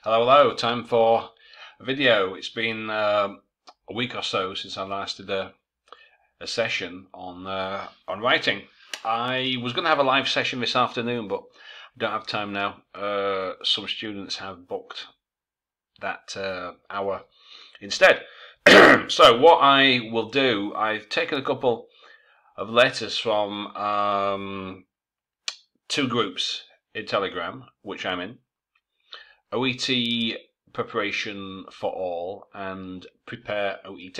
Hello, hello. Time for a video. It's been a week or so since I last did a session on writing. I was going to have a live session this afternoon, but I don't have time now. Some students have booked that hour instead. So what I will do, I've taken a couple of letters from two groups in Telegram, which I'm in. OET Preparation for All and Prepare OET.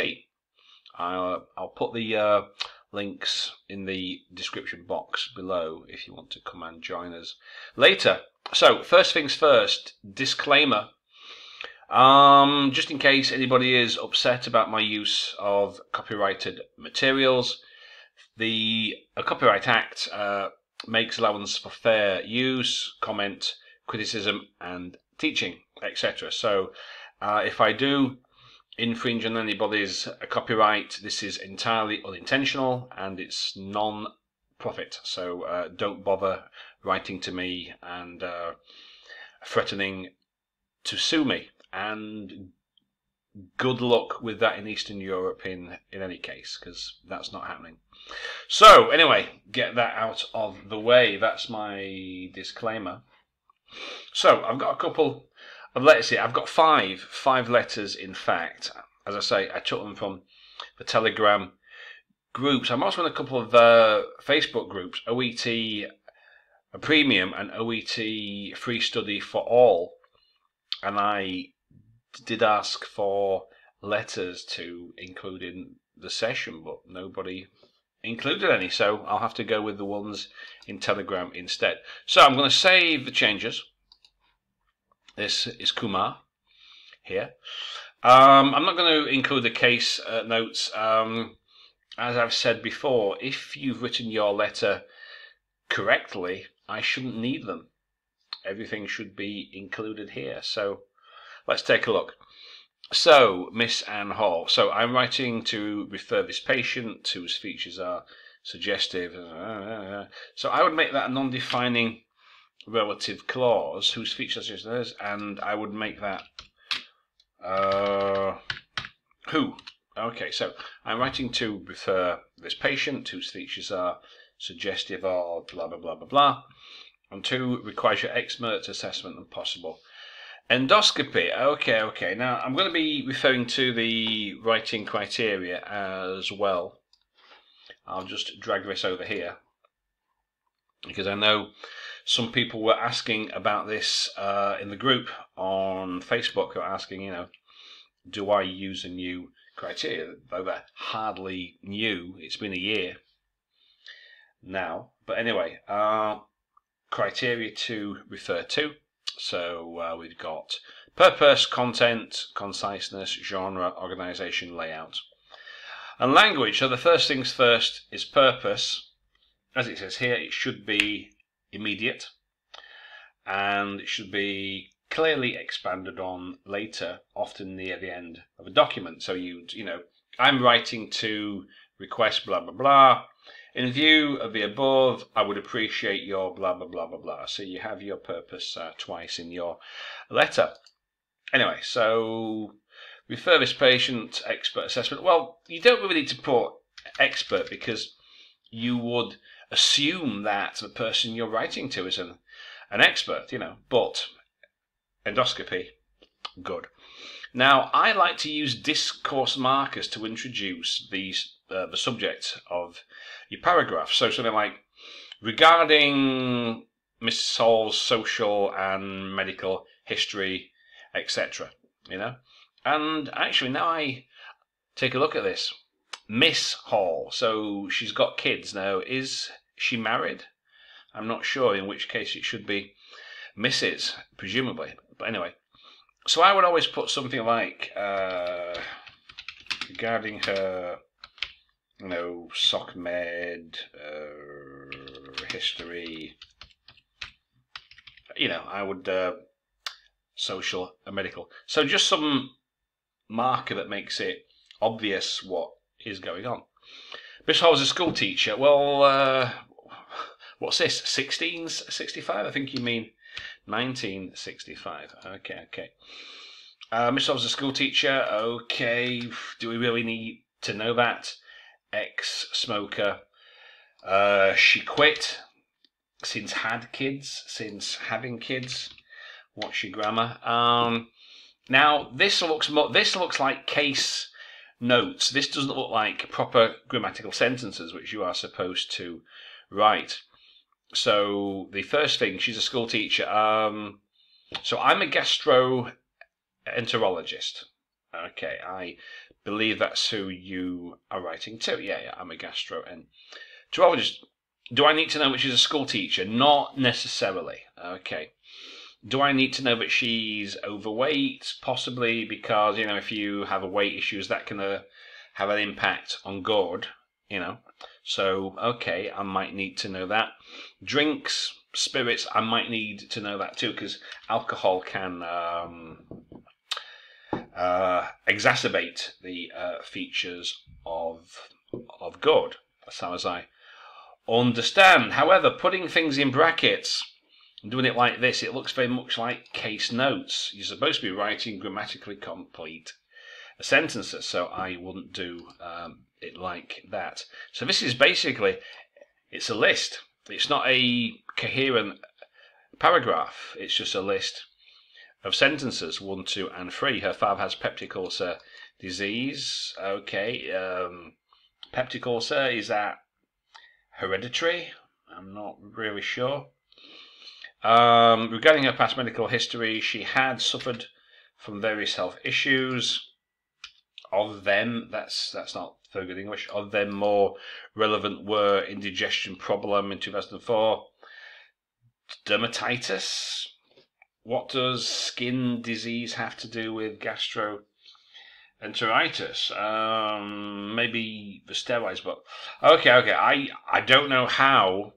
I'll put the links in the description box below if you want to come and join us later. So first things first, disclaimer. Just in case anybody is upset about my use of copyrighted materials, the Copyright Act makes allowance for fair use, comment, criticism and teaching, etc. So if I do infringe on anybody's copyright, this is entirely unintentional and it's non-profit. So don't bother writing to me and threatening to sue me. And good luck with that in Eastern Europe in any case, because that's not happening. So anyway, get that out of the way. That's my disclaimer. So I've got a couple of letters here. I've got five letters in fact. As I say, I took them from the Telegram groups. I'm also in a couple of Facebook groups, OET Premium and OET Free Study for All. And I did ask for letters to include in the session, but nobody included any, so I'll have to go with the ones in Telegram instead. So I'm going to save the changes. This is Kumar here. I'm not going to include the case notes. As I've said before, if you've written your letter correctly, I shouldn't need them. Everything should be included here. So let's take a look. So, Miss Anne Hall. So I'm writing to refer this patient whose features are suggestive. So I would make that a non-defining relative clause, whose features are suggestive, and I would make that who. Okay, so I'm writing to refer this patient whose features are suggestive or blah blah blah blah blah, and two, requires your expert assessment and possible endoscopy. Okay. Now I'm going to be referring to the writing criteria as well. I'll just drag this over here because I know some people were asking about this in the group on Facebook. Were asking, do I use a new criteria? Though they're hardly new. It's been a year now. But anyway, criteria to refer to. So we've got purpose, content, conciseness, genre, organization, layout, and language. So the first things first is purpose. As it says here, it should be immediate and it should be clearly expanded on later, often near the end of a document. So I'm writing to request blah blah blah. In view of the above, I would appreciate your blah, blah, blah, blah, blah. So you have your purpose twice in your letter. Anyway, so refer this patient, expert assessment. Well, you don't really need to put expert because you would assume that the person you're writing to is an expert, but endoscopy, good. Now, I like to use discourse markers to introduce these the subject of your paragraph. So something like, regarding Miss Hall's social and medical history, etc. And actually, now I take a look at this, Miss Hall. So she's got kids now. Is she married? I'm not sure. In which case, it should be Mrs. presumably. But anyway. So I would always put something like regarding her, soc med history. I would social and medical. So just some marker that makes it obvious what is going on. Miss Hall was a school teacher. Well, what's this? 1665? I think you mean 1965. Okay. Miss Hobbs, a school teacher. Okay. Do we really need to know that? Ex-smoker. She quit since having kids. What's your grammar? Now this looks like case notes. This doesn't look like proper grammatical sentences which you are supposed to write. So the first thing, she's a school teacher. So I'm a gastroenterologist. Okay, I believe that's who you are writing to. Yeah, I'm a gastroenterologist. Do I need to know that she's a school teacher? Not necessarily. Okay. Do I need to know that she's overweight? Possibly, because, if you have a weight issues, that can have an impact on GORD, So, okay, I might need to know that. Drinks, spirits, I might need to know that too, because alcohol can exacerbate the features of GORD, as far as I understand. However, putting things in brackets, doing it like this, it looks very much like case notes. You're supposed to be writing grammatically complete sentences, so I wouldn't do it like that. So this is basically, it's a list. It's not a coherent paragraph. It's just a list of sentences, 1, 2, and 3. Her father has peptic ulcer disease. Okay, peptic ulcer, is that hereditary? I'm not really sure. Regarding her past medical history, she had suffered from various health issues. Of them, that's not very good English. Of them, more relevant were indigestion problem in 2004, dermatitis. What does skin disease have to do with gastroenteritis? Maybe the steroids, but okay. I don't know how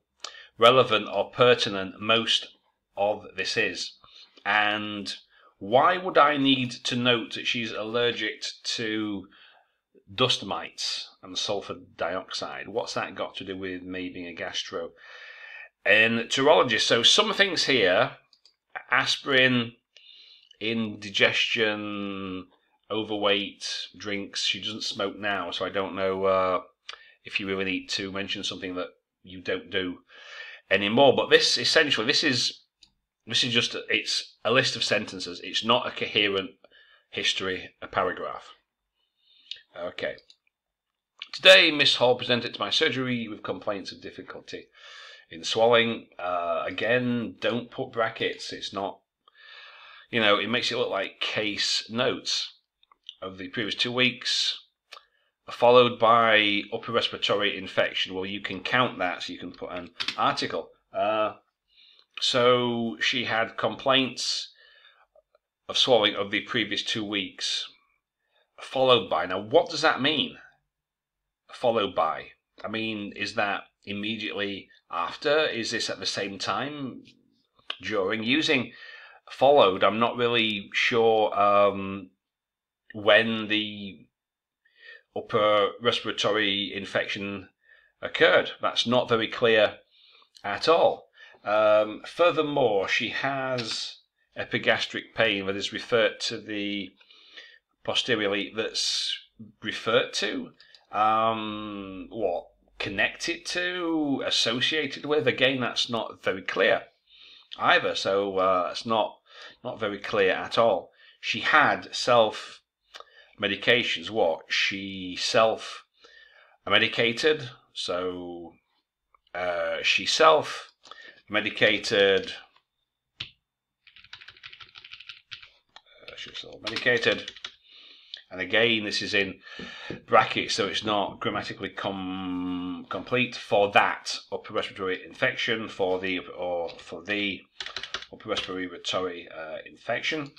relevant or pertinent most of this is, and why would I need to note that she's allergic to dust mites and sulfur dioxide? What's that got to do with me being a gastroenterologist? So some things here: aspirin, indigestion, overweight, drinks. She doesn't smoke now, so I don't know if you really need to mention something that you don't do anymore. But this is just, it's a list of sentences. It's not a coherent history, a paragraph. Okay. Today, Miss Hall presented to my surgery with complaints of difficulty in swallowing. Again, don't put brackets. It's not, it makes it look like case notes of the previous 2 weeks, followed by upper respiratory infection. Well, you can count that, so you can put an article. So she had complaints of swallowing of the previous 2 weeks, followed by. Now, what does that mean? Followed by. I mean, is that immediately after? Is this at the same time? During? Using followed, I'm not really sure when the upper respiratory infection occurred. That's not very clear at all. Furthermore, she has epigastric pain that is referred to the posteriorly, that's referred to, what, connected to, associated with. Again, that's not very clear either, so it's not very clear at all. She had self-medications. What? She self-medicated, so she self-medicated, and again, this is in brackets, so it's not grammatically complete. For that upper respiratory infection, for the upper respiratory infection.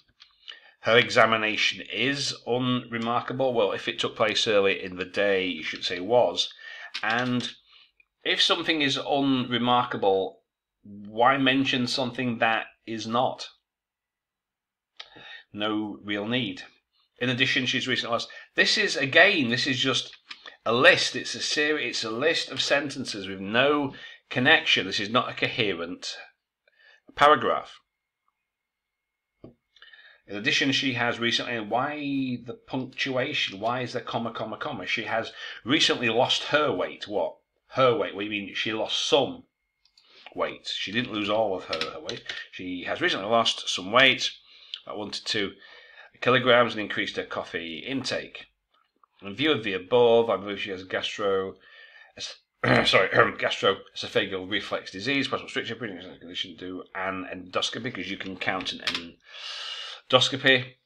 Her examination is unremarkable. Well, if it took place early in the day, you should say was. And if something is unremarkable, why mention something that is not? No real need. In addition, she's recently lost. This is just a list. It's a series. It's a list of sentences with no connection. This is not a coherent paragraph. In addition, she has recently, why the punctuation? Why is there comma, comma, comma? She has recently lost her weight. What? Her weight? What do you mean? She lost some weight. She didn't lose all of her weight. She has recently lost some weight, about 1 to 2 kilograms, and increased her coffee intake. In view of the above, I believe she has gastroesophageal reflex disease, possible stricture, condition, do an endoscopy, because you can count an endoscopy.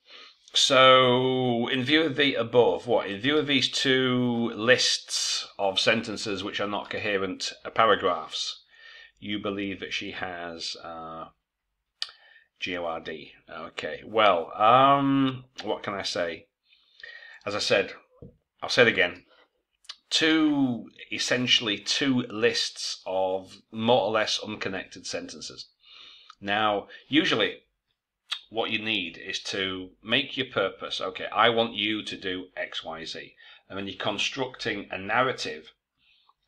So, in view of the above, in view of these 2 lists of sentences which are not coherent paragraphs, you believe that she has GORD. Okay, well, what can I say? As I said, I'll say it again. Essentially two lists of more or less unconnected sentences. Now, usually what you need is to make your purpose. Okay, I want you to do X, Y, Z. And then you're constructing a narrative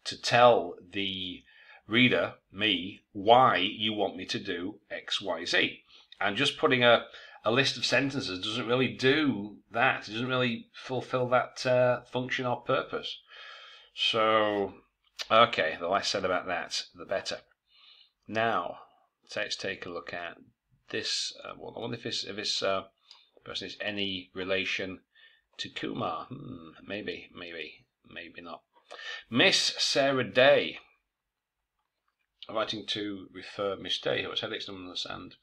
to tell the reader, me, why you want me to do X, Y, Z. And just putting a list of sentences doesn't really do that. It doesn't really fulfill that function or purpose. So, okay, the less said about that, the better. Now, let's take a look at this. I wonder if this person is any relation to Kumar. Maybe not. Miss Sarah Day. Writing to refer Miss Day, who has headaches, numbness, and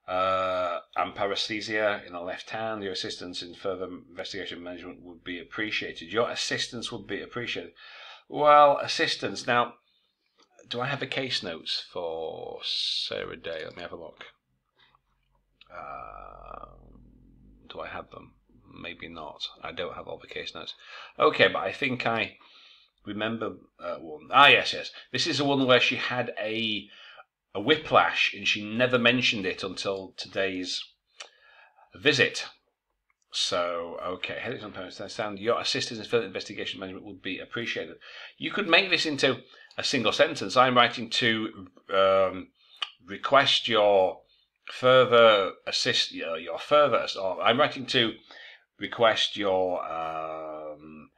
paresthesia in the left hand. Your assistance in further investigation management would be appreciated. Your assistance would be appreciated. Well, assistance. Now, do I have the case notes for Sarah Day? Let me have a look. Do I have them? Maybe not. I don't have all the case notes. Okay, but I think I remember one. Yes. This is the one where she had a whiplash, and she never mentioned it until today's visit. So, okay, headaches and parents sound. Your assistance in further investigation management would be appreciated. You could make this into a single sentence. I'm writing to request your further I'm writing to request your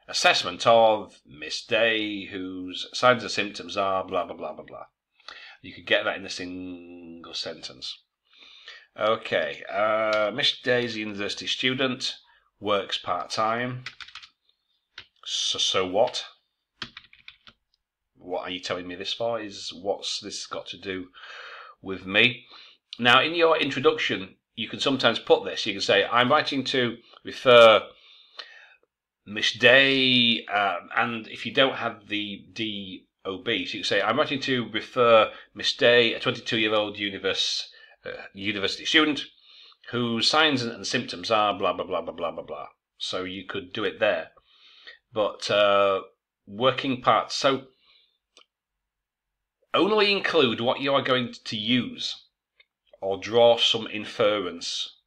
assessment of Miss Day, whose signs and symptoms are blah blah blah blah blah. You could get that in a single sentence. Okay, Miss Day is a university student, works part-time. So what? What are you telling me this for? What's this got to do with me? Now, in your introduction, you can sometimes put this. You can say, I'm writing to refer Miss Day, and if you don't have the DOB, so you can say, I'm writing to refer Miss Day, a 22-year-old university student, whose signs and symptoms are blah, blah, blah, blah, blah, blah, blah. So you could do it there. But working parts, so only include what you are going to use or draw some inference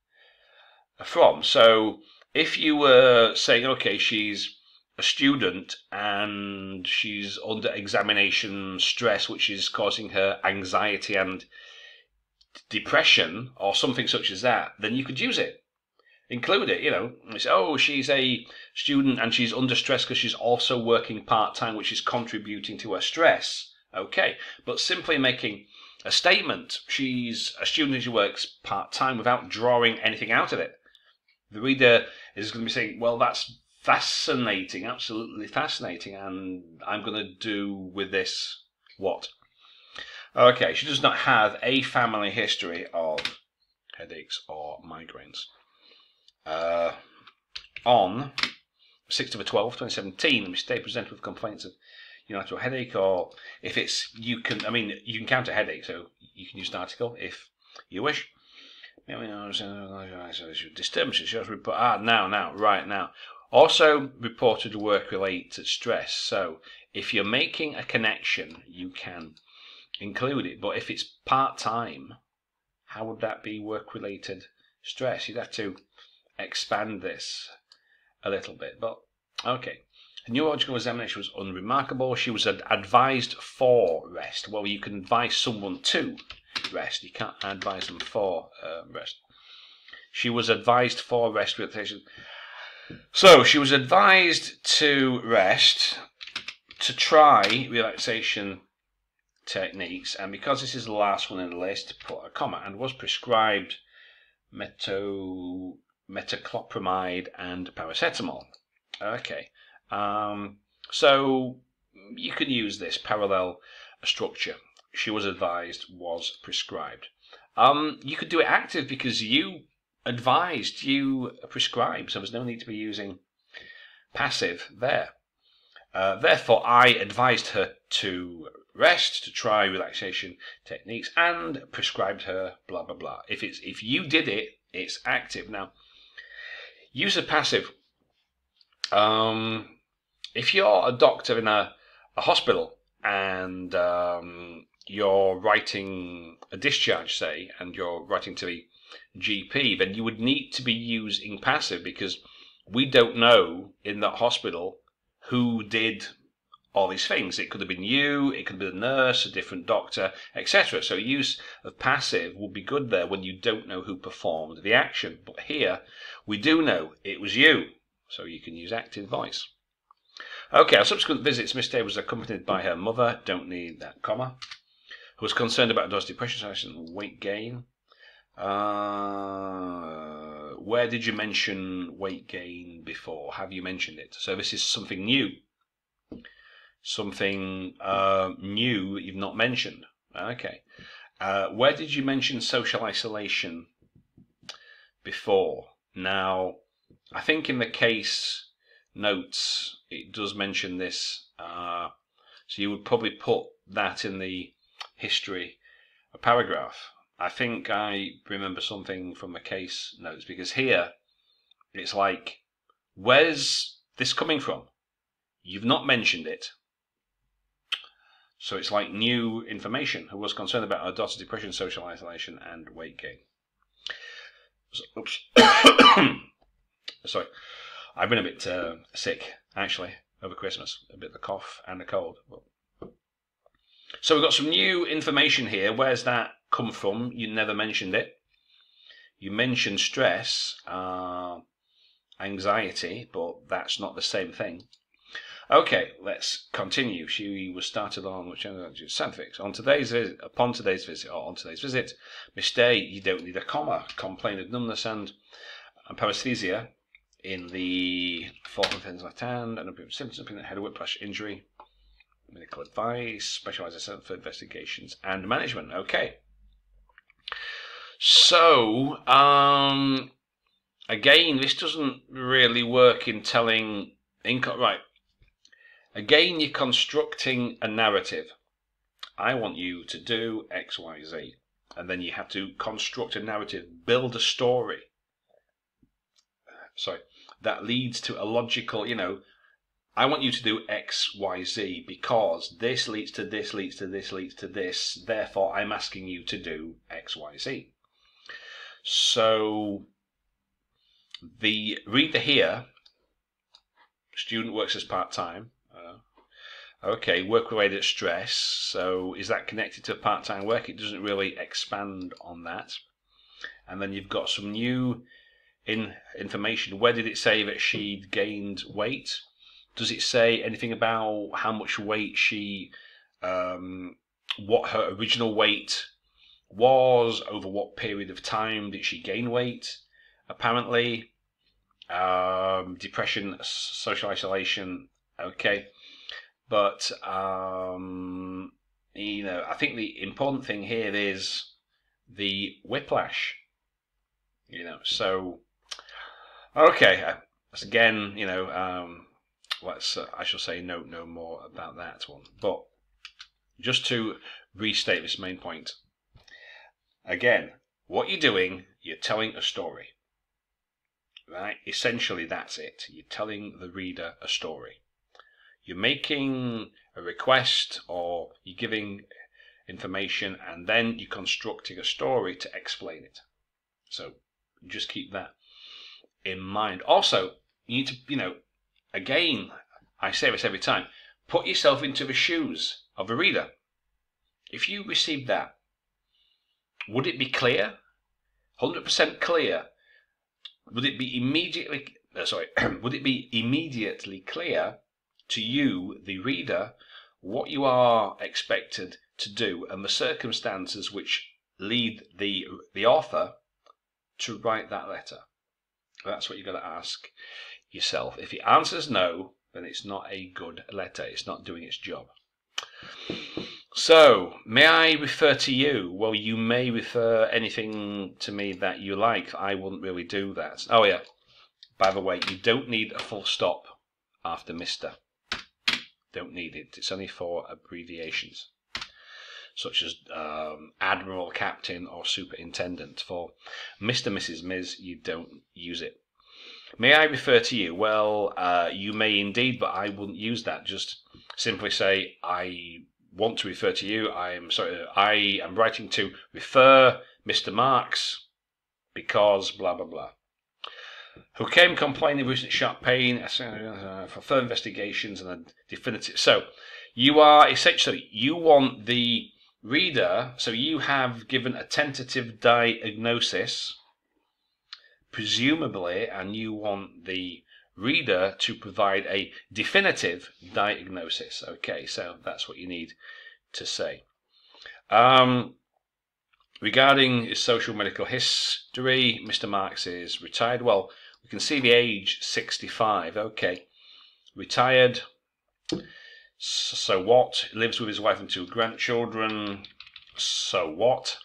from. So if you were saying, okay, she's a student and she's under examination stress, which is causing her anxiety and depression or something such as that, then you could use it. Include it, It's, she's a student and she's under stress because she's also working part-time, which is contributing to her stress. Okay, but simply making a statement, she's a student and she works part-time, without drawing anything out of it, the reader is going to be saying, well, that's fascinating, absolutely fascinating, and I'm going to do with this what? Okay, she does not have a family history of headaches or migraines. On 6th of the 12th, 2017, Miss Day presented with complaints of unilateral headache, or if it's, you can count a headache, so you can use an article if you wish. Disturbances. Now. Also reported work-related stress. So if you're making a connection, you can include it. But if it's part-time, how would that be work-related stress? You'd have to expand this a little bit. But okay. The neurological examination was unremarkable. She was advised for rest. Well, you can advise someone to rest. You can't advise them for rest. She was advised for rest relaxation. So she was advised to rest, to try relaxation techniques, and because this is the last one in the list, put a comma, and was prescribed metoclopramide and paracetamol. Okay, so you can use this parallel structure. She was advised, was prescribed. You could do it active because you advised, you prescribed, so there's no need to be using passive there. Therefore, I advised her to rest, to try relaxation techniques, and prescribed her blah blah blah. If you did it, it's active. Now, use of passive. If you're a doctor in a hospital and you're writing a discharge, say, and you're writing to the GP, then you would need to be using passive, because we don't know in that hospital who did all these things. It could have been you, it could be the nurse, a different doctor, etc. So use of passive will be good there when you don't know who performed the action. But here, we do know it was you, so you can use active voice. Okay, our subsequent visits, Miss Day was accompanied by her mother, don't need that comma, who was concerned about daughter's depression and weight gain. Where did you mention weight gain before? Have you mentioned it? So this is something new. Something new you've not mentioned. Okay. Where did you mention social isolation before? Now, I think in the case notes it does mention this. So you would probably put that in the history paragraph. I think I remember something from the case notes, because here it's like, where's this coming from? You've not mentioned it. So it's like new information. Who was concerned about her daughter's depression, social isolation, and weight gain. So, oops. Sorry. I've been a bit sick, actually, over Christmas. A bit of a cough and a cold. So we've got some new information here. Where's that come from? You never mentioned it. You mentioned stress, anxiety, but that's not the same thing. Okay, let's continue. She was started on which scientific. Upon today's visit, Miss Day, you don't need a comma. Complained of numbness and paresthesia in the fourth and fifth left hand, and a symptoms of head whiplash injury. Medical advice, specialised assessment for investigations and management. Okay. So, again, this doesn't really work in telling right. Again, you're constructing a narrative. I want you to do X, Y, Z. And then you have to construct a narrative, build a story. Sorry, that leads to a logical, I want you to do X, Y, Z because this leads to this, leads to this, leads to this. Therefore, I'm asking you to do X, Y, Z. So, the reader here, student works as part-time. Okay, work-related stress. So, is that connected to part-time work? It doesn't really expand on that. And then you've got some new information. Where did it say that she'd gained weight? Does it say anything about how much weight she, what her original weight was, over what period of time did she gain weight? Apparently, depression, social isolation, okay. But, I think the important thing here is the whiplash, so, okay, again, I shall say no more about that one. But just to restate this main point, again, what you're doing, you're telling a story, right? Essentially, that's it. You're telling the reader a story. You're making a request or you're giving information and then you're constructing a story to explain it. So just keep that in mind. Also, you need to, again, I say this every time, put yourself into the shoes of the reader. If you received that, would it be clear? 100% clear would it be immediately would it be immediately clear to you, the reader, what you are expected to do and the circumstances which lead the author to write that letter? That's what you've got to ask yourself. If the answer is no, then it's not a good letter. It's not doing its job. So, may I refer to you? Well, you may refer anything to me that you like. I wouldn't really do that. Oh yeah, by the way, you don't need a full stop after Mr. Don't need it. It's only for abbreviations, such as Admiral, Captain, or Superintendent. For Mr., Mrs., Ms., you don't use it. May I refer to you? Well, you may indeed, but I wouldn't use that. Just simply say, I want to refer to you. I am writing to refer Mr. Marks because blah, blah, blah. Who came complaining of recent sharp pain for further investigations and a definitive. So, you are essentially, you want the reader, so you have given a tentative diagnosis, presumably, and you want the reader to provide a definitive diagnosis. Okay, so that's what you need to say. Regarding his social medical history, Mr. Marks is retired. Well, we can see the age, 65. Okay, retired. So what? Lives with his wife and 2 grandchildren. So what?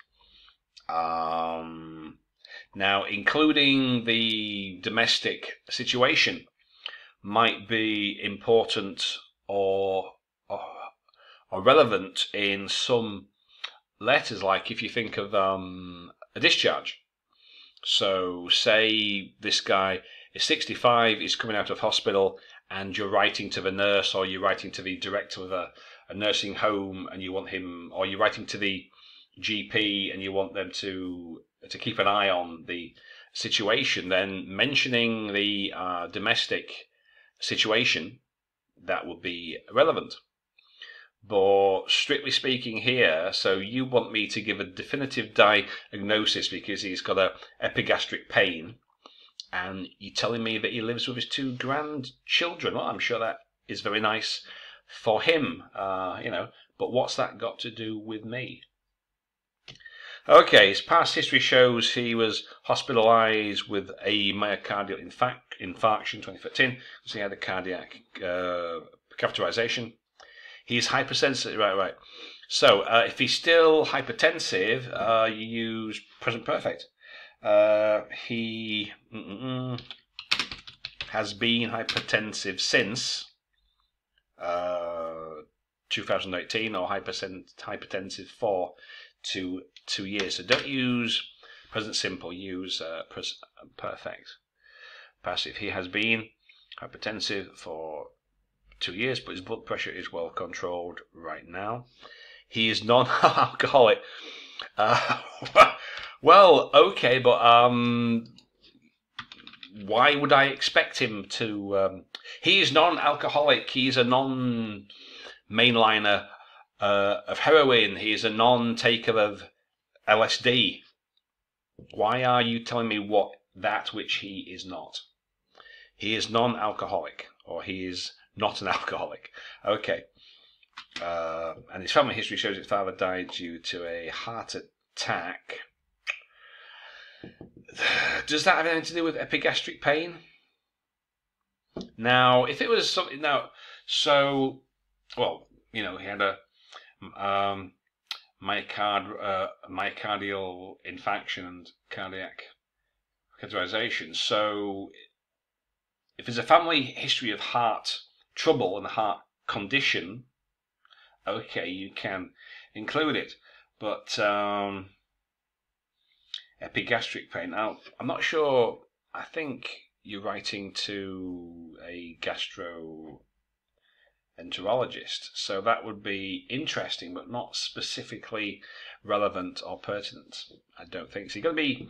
Now, including the domestic situation might be important or relevant in some letters, like if you think of a discharge. So say this guy is 65, he's coming out of hospital, and you're writing to the nurse, or you're writing to the director of a nursing home, and you want him, or you're writing to the GP and you want them to keep an eye on the situation, then mentioning the domestic situation, that would be relevant. But strictly speaking here, so you want me to give a definitive diagnosis because he's got a epigastric pain, and you're telling me that he lives with his 2 grandchildren. Well, I'm sure that is very nice for him, but what's that got to do with me? Okay, his past history shows he was hospitalized with a myocardial infarction 2013, so he had a cardiac catheterization. He's hypersensitive, right. So, if he's still hypertensive, you use present perfect. He has been hypertensive since 2018, or hypertensive for 2 years. So don't use present simple, use present perfect. Passive. He has been hypertensive for 2 years, but his blood pressure is well controlled right now. He is non-alcoholic. Well, okay, but why would I expect him to? He is non-alcoholic. He's a non-mainliner of heroin. He is a non-taker of LSD. Why are you telling me that which he is not? He is non-alcoholic, or he is not an alcoholic. Okay. And his family history shows his father died due to a heart attack. Does that have anything to do with epigastric pain? Now, if it was something, he had a myocardial infarction and cardiac catheterization. So, if there's a family history of heart trouble and heart condition, okay, you can include it. But epigastric pain. Now, I'm not sure. I think you're writing to a gastroenterologist, so that would be interesting, but not specifically relevant or pertinent. I don't think so. You've got to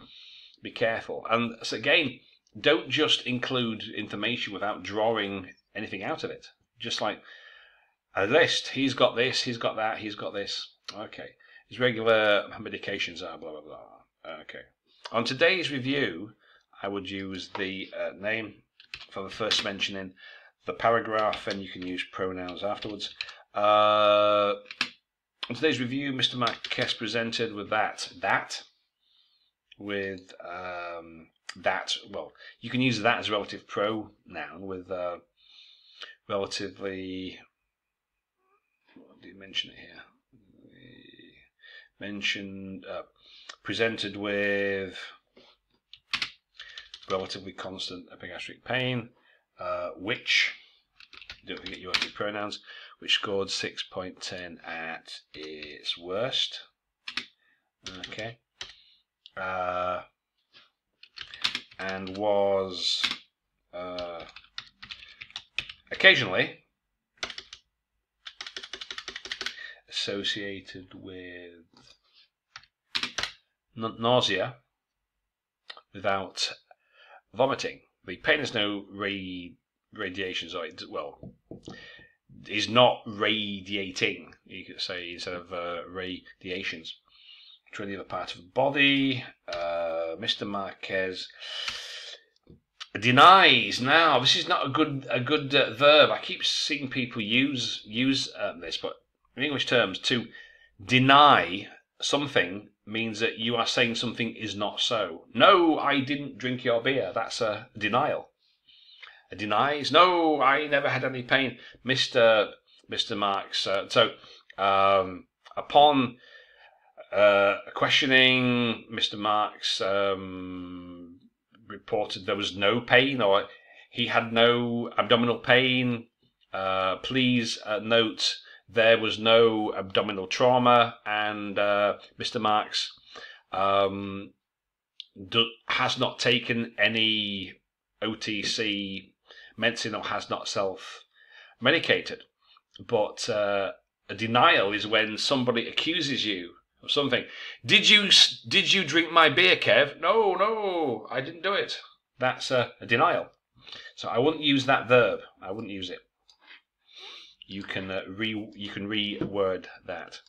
be careful. And so again, don't just include information without drawing anything out of it. Just like a list. He's got this. He's got that. He's got this. Okay. His regular medications are blah blah blah. Okay. On today's review, I would use the name for the first mention in the paragraph, and you can use pronouns afterwards. In today's review, Mr. Marquez presented with that, well, you can use that as a relative pronoun with relatively, what did you mention it here? Mentioned, presented with relatively constant epigastric pain, which, don't forget your relative pronouns, which scored 6.10 at its worst. Okay. And was occasionally associated with nausea without vomiting. The pain has no radiation, so it, well, is not radiating, you could say, instead of radiations to any other part of the body. Mr. Marquez denies. Now, this is not a good verb. I keep seeing people use this, but in English terms, to deny something means that you are saying something is not so. No, I didn't drink your beer. That's a denial. A denies. No, I never had any pain, Mr. Marx. Upon questioning, Mr. Marx reported there was no pain, or he had no abdominal pain. Please note there was no abdominal trauma, and Mr. Marx has not taken any OTC medicine or has not self-medicated. But a denial is when somebody accuses you of something. Did you drink my beer, Kev? No, I didn't do it. That's a denial. So I wouldn't use that verb. I wouldn't use it. You can reword that.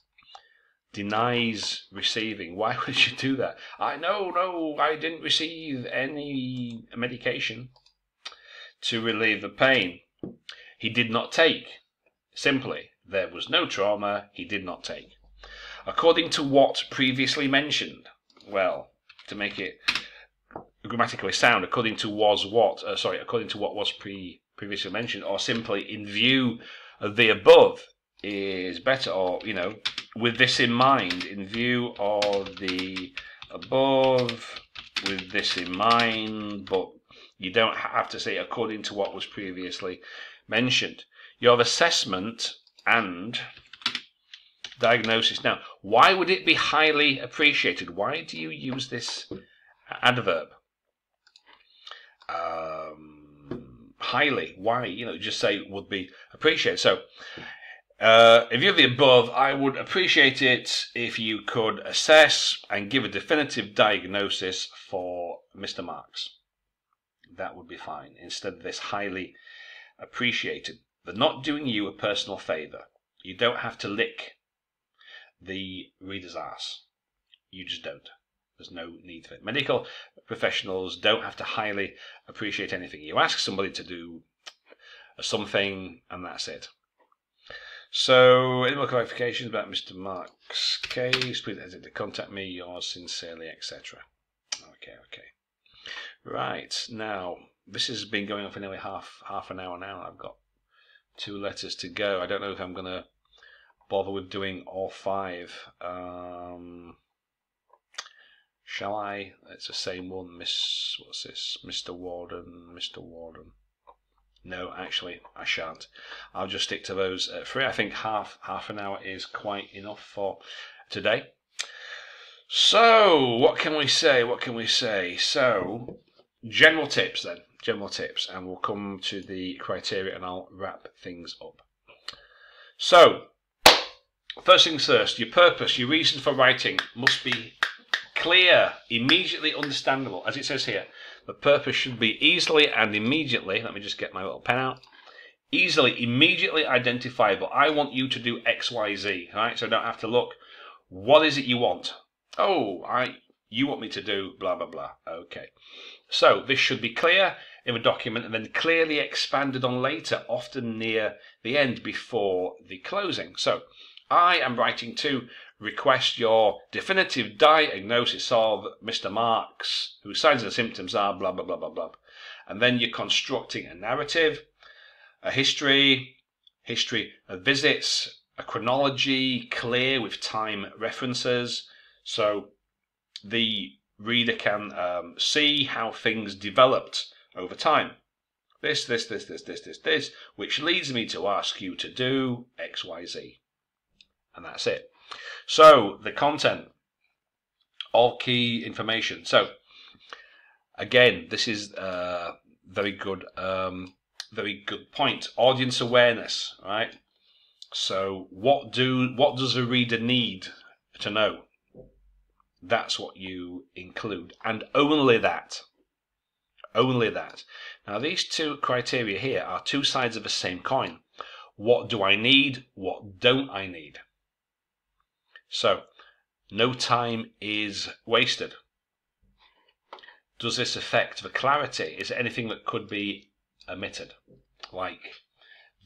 Denies receiving. Why would you do that? No, I didn't receive any medication to relieve the pain. He did not take. Simply, there was no trauma. He did not take. According to what previously mentioned. Well, to make it grammatically sound, according to what was previously mentioned, or simply in view of the above is better, or, with this in mind, in view of the above, with this in mind, but you don't have to say according to what was previously mentioned. Your assessment and diagnosis. Now, why would it be highly appreciated? Why do you use this adverb? Highly. Why? Just say would be appreciated. So, in view of the above, I would appreciate it if you could assess and give a definitive diagnosis for Mr. Marx. That would be fine. Instead of this highly appreciated. They're not doing you a personal favour. You don't have to lick the reader's ass. You just don't. There's no need for it. Medical professionals don't have to highly appreciate anything. You ask somebody to do something, and that's it. So, any more clarifications about Mr. Mark's case? Please hesitate to contact me. Yours sincerely, etc. Okay. Right, now, this has been going on for nearly half an hour now. I've got 2 letters to go. I don't know if I'm going to bother with doing all 5. Shall I? It's the same one. What's this? Mr. Warden. No, actually, I shan't. I'll just stick to those 3. I think half an hour is quite enough for today. So, what can we say? So, general tips, and we'll come to the criteria, and I'll wrap things up. So, first things first, your purpose, your reason for writing must be clear, immediately understandable. As it says here, the purpose should be easily and immediately, let me just get my little pen out, easily, immediately identifiable. I want you to do X, Y, Z, right? So I don't have to look. What is it you want? Oh, you want me to do blah, blah, blah. Okay. So this should be clear in the document and then clearly expanded on later, often near the end before the closing. So I am writing to request your definitive diagnosis of Mr. Marks, whose signs and symptoms are blah, blah, blah, blah, blah. And then you're constructing a narrative, a history of visits, a chronology, clear with time references. So the reader can see how things developed over time. This, which leads me to ask you to do X, Y, Z. And that's it. So the content, all key information. So again, this is very good point. Audience awareness, right? So what does a reader need to know? That's what you include, and only that. Only that. Now these two criteria here are two sides of the same coin. What do I need? What don't I need? So no time is wasted. Does this affect the clarity? Is there anything that could be omitted? Like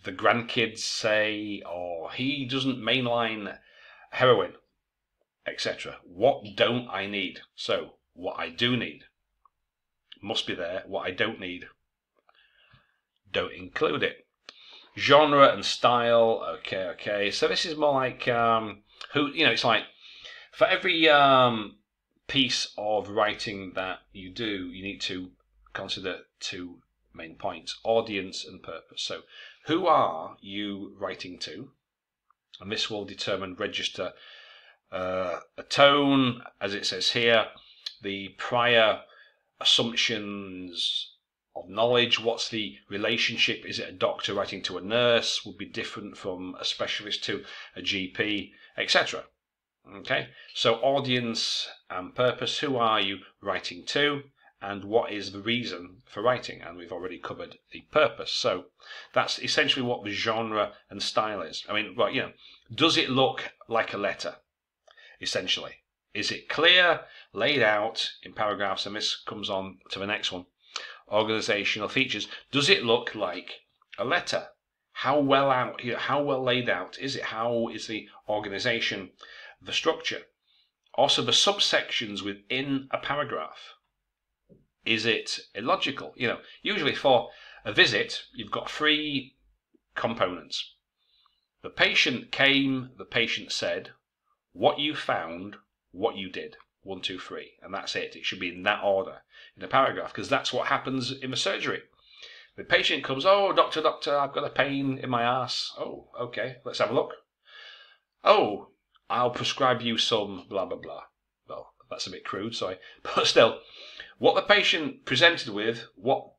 the grandkids say, or he doesn't mainline heroin, etc. What don't I need? So what I do need must be there. What I don't need, don't include it. Genre and style, okay. So this is more like it's like for every piece of writing that you do, you need to consider two main points: audience and purpose. So who are you writing to? And this will register a tone, as it says here, the prior assumptions of knowledge. What's the relationship? Is it a doctor writing to a nurse? Would be different from a specialist to a GP, etc. Okay, so audience and purpose. Who are you writing to, and what is the reason for writing? And we've already covered the purpose. So that's essentially what the genre and style is. I mean, well, does it look like a letter? Essentially, is it clear, laid out in paragraphs? And this comes on to the next one. Organizational features. Does it look like a letter? How well out? How well laid out is it? How is the organization? The structure, also the subsections within a paragraph. Is it illogical? Usually for a visit, you've got three components. The patient came, the patient said, what you found, what you did. 1, 2, 3, and that's it. It should be in that order in a paragraph, because that's what happens in the surgery. The patient comes, oh, doctor, I've got a pain in my ass. Oh, okay, let's have a look. Oh, I'll prescribe you some blah, blah, blah. Well, that's a bit crude, sorry. But still, what the patient presented with, what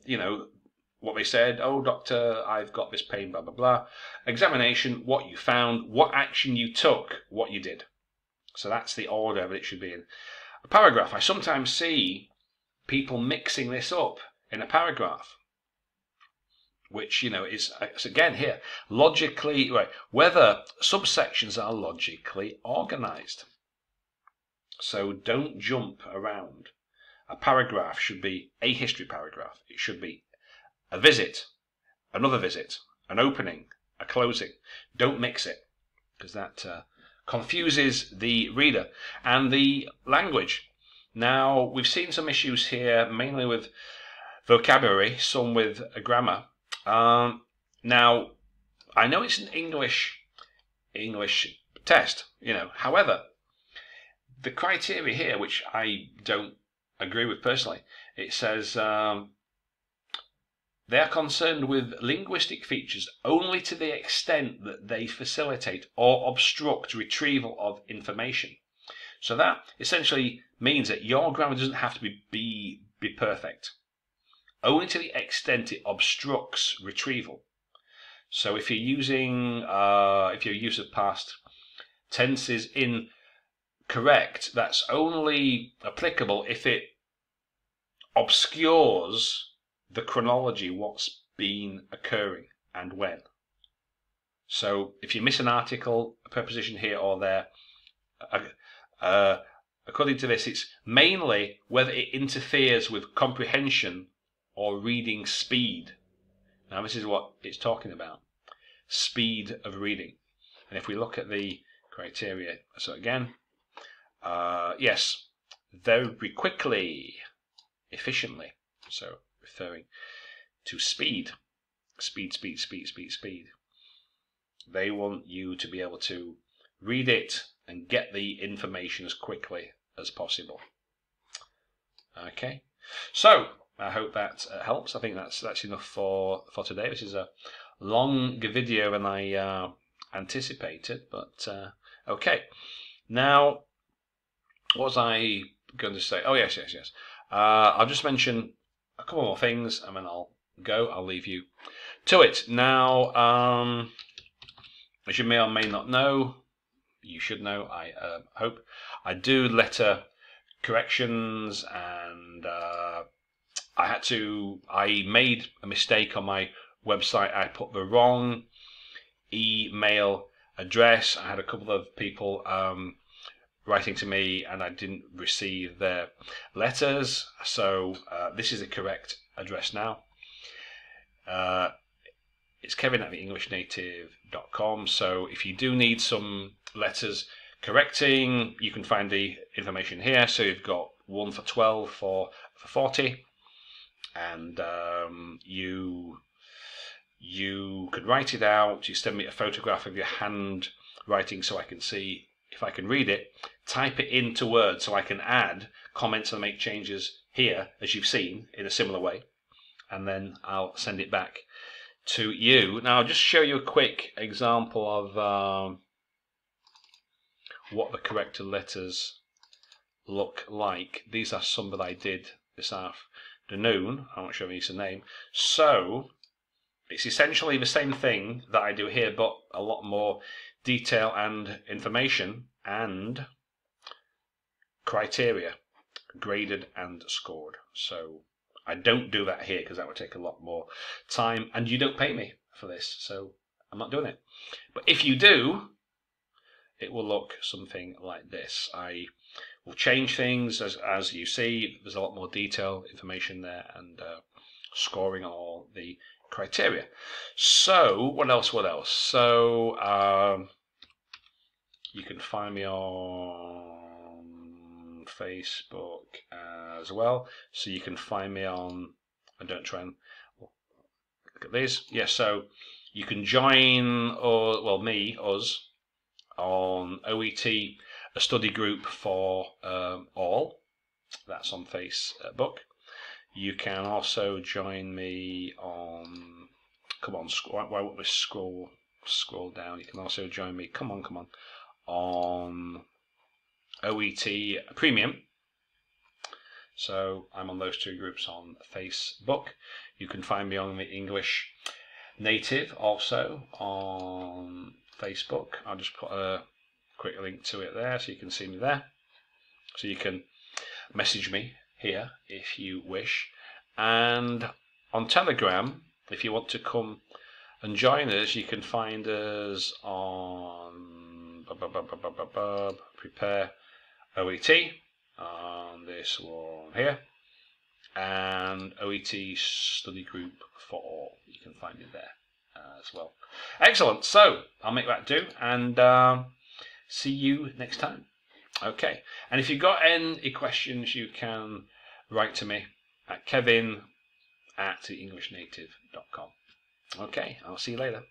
they said, oh, doctor, I've got this pain, blah, blah, blah. Examination, what you found, what action you took, what you did. So that's the order that it should be in a paragraph. I sometimes see people mixing this up in a paragraph, which, is again here, logically, right, whether subsections are logically organized. So don't jump around. A paragraph should be a history paragraph. It should be a visit, another visit, an opening, a closing. Don't mix it, because that confuses the reader. And the language. Now, we've seen some issues here, mainly with vocabulary, some with grammar. Now, I know it's an English test, however, the criteria here, which I don't agree with personally, it says they are concerned with linguistic features only to the extent that they facilitate or obstruct retrieval of information. So that essentially means that your grammar doesn't have to be perfect, only to the extent it obstructs retrieval. So if you're using, if your use of past tense is incorrect, that's only applicable if it obscures the chronology, what's been occurring and when. So if you miss an article, a preposition here or there, according to this, it's mainly whether it interferes with comprehension or reading speed. Now, this is what it's talking about. Speed of reading. And if we look at the criteria, so again, yes, very quickly, efficiently. So referring to speed. Speed. They want you to be able to read it and get the information as quickly as possible. Okay, so I hope that helps. I think that's enough for today. This is a longer video than I anticipated, but okay. Now, what was I going to say? Oh, yes. I'll just mention a couple more things, and then I'll leave you to it. Now, as you may or may not know, you should know, I hope, I do letter corrections, and I made a mistake on my website. I put the wrong email address. I had a couple of people writing to me, and I didn't receive their letters, so this is the correct address now. It's kevin@theenglishnative.com. So if you do need some letters correcting, you can find the information here. So you've got one for 12, for 40, and you could write it out. You send me a photograph of your handwriting so I can see if I can read it. Type it into Word so I can add comments and make changes here, as you've seen, in a similar way, and then I'll send it back to you. Now, I'll just show you a quick example of what the corrected letters look like. These are some that I did this afternoon. I won't show you the name. So it's essentially the same thing that I do here, but a lot more detail and information and criteria, graded and scored. So I don't do that here because that would take a lot more time, and you don't pay me for this, so I'm not doing it. But if you do, it will look something like this. I will change things as you see. There's a lot more detail, information there, and scoring on all the criteria. So what else? So you can find me on Facebook as well. So you can find me on, and don't try and look at these. Yes, so you can join, us, on OET, a study group for all. That's on Facebook. You can also join me on, come on, why won't we scroll down? You can also join me, come on, on OET Premium. So I'm on those two groups on Facebook. You can find me on the English Native also on Facebook. I'll just put a quick link to it there so you can see me there. So you can message me here if you wish. And on Telegram, if you want to come and join us, you can find us on Prepare OET, on this one here, and OET Study Group for All. You can find it there as well. Excellent. So I'll make that do, and see you next time. Okay. And if you've got any questions, you can write to me at kevin@theenglishnative.com. Okay. I'll see you later.